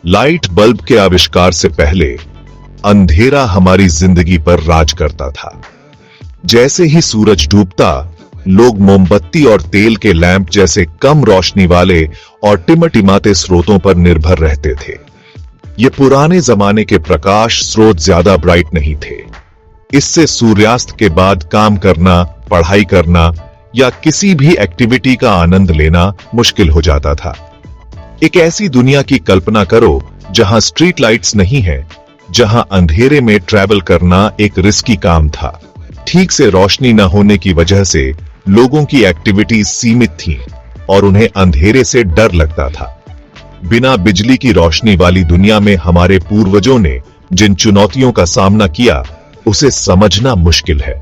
Light bulb के आविष्कार से पहले अंधेरा हमारी जिंदगी पर राज करता था। जैसे ही सूरज डूबता, लोग मोमबत्ती और तेल के लैंप जैसे कम रोशनी वाले और टिमटिमाते स्रोतों पर निर्भर रहते थे। ये पुराने जमाने के प्रकाश स्रोत ज्यादा ब्राइट नहीं थे। इससे सूर्यास्त के बाद काम करना, पढ़ाई करना या किसी भी एक्टिविटी का आनंद लेना मुश्किल हो जाता था। एक ऐसी दुनिया की कल्पना करो जहां स्ट्रीट लाइट्स नहीं है, जहां अंधेरे में ट्रैवल करना एक रिस्की काम था। ठीक से रोशनी न होने की वजह से लोगों की एक्टिविटीज सीमित थीं और उन्हें अंधेरे से डर लगता था। बिना बिजली की रोशनी वाली दुनिया में हमारे पूर्वजों ने जिन चुनौतियों का सामना किया, उसे समझना मुश्किल है।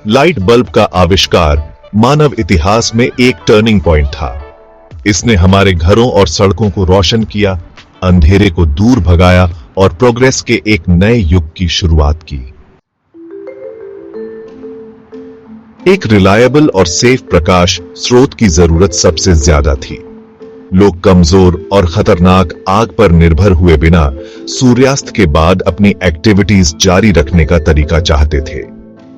लाइट बल्ब का आविष्कार मानव इतिहास में एक टर्निंग पॉइंट था। इसने हमारे घरों और सड़कों को रोशन किया, अंधेरे को दूर भगाया और प्रोग्रेस के एक नए युग की शुरुआत की। एक रिलायबल और सेफ प्रकाश स्रोत की जरूरत सबसे ज्यादा थी। लोग कमजोर और खतरनाक आग पर निर्भर हुए बिना सूर्यास्त के बाद अपनी एक्टिविटीज जारी रखने का तरीका चाहते थे।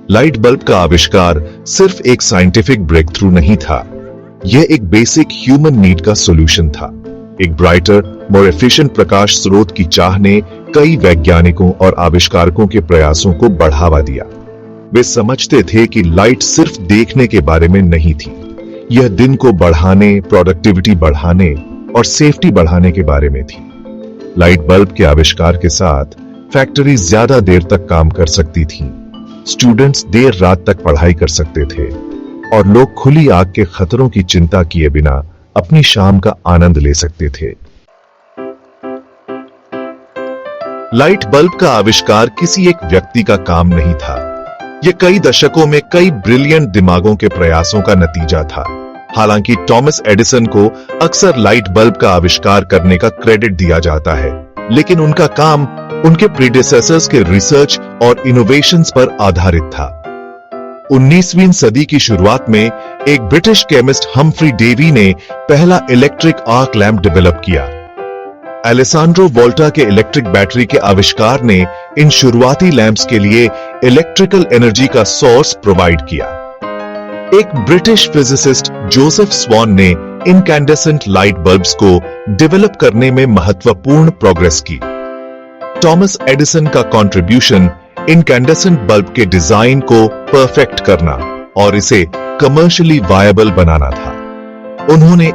लाइट बल्ब का आविष्कार सिर्फ एक साइंटिफिक ब्रेक थ्रू नहीं था, यह एक बेसिक ह्यूमन नीड का सॉल्यूशन था। एक ब्राइटर, मोर एफिशिएंट प्रकाश स्रोत की चाह ने कई वैज्ञानिकों और आविष्कारकों के प्रयासों को बढ़ावा दिया। वे समझते थे कि लाइट सिर्फ देखने के बारे में नहीं थी, यह दिन को बढ़ाने, प्रोडक्टिविटी बढ़ाने और सेफ्टी बढ़ाने के बारे में थी। लाइट बल्ब के आविष्कार के साथ फैक्ट्रीज ज्यादा देर तक काम कर सकती थीं, स्टूडेंट्स देर रात तक पढ़ाई कर सकते थे और लोग खुली आग के खतरों की चिंता किए बिना अपनी शाम का आनंद ले सकते थे। लाइट बल्ब का आविष्कार किसी एक व्यक्ति का काम नहीं था, यह कई दशकों में कई ब्रिलियंट दिमागों के प्रयासों का नतीजा था। हालांकि थॉमस एडिसन को अक्सर लाइट बल्ब का आविष्कार करने का क्रेडिट दिया जाता है, लेकिन उनका काम उनके प्रीडेसेसर्स के रिसर्च और इनोवेशंस पर आधारित था। 19वीं सदी की शुरुआत में एक ब्रिटिश केमिस्ट हम्फ्री डेवी ने पहला इलेक्ट्रिक आर्क लैंप डेवलप किया। एलेसांड्रो वोल्टा के इलेक्ट्रिक बैटरी के आविष्कार ने इन शुरुआती लैंप्स के लिए इलेक्ट्रिकल एनर्जी का सोर्स प्रोवाइड किया। एक ब्रिटिश फिजिसिस्ट जोसेफ स्वॉन ने इनकैंडेसेंट लाइट बल्ब्स को डेवलप करने में महत्वपूर्ण प्रोग्रेस की। थॉमस एडिसन का कंट्रीब्यूशन इनकैंडेसेंट बल्ब के डिजाइन को परफेक्ट करना और इसे कमर्शियली वायबल बनाना था। उन्होंने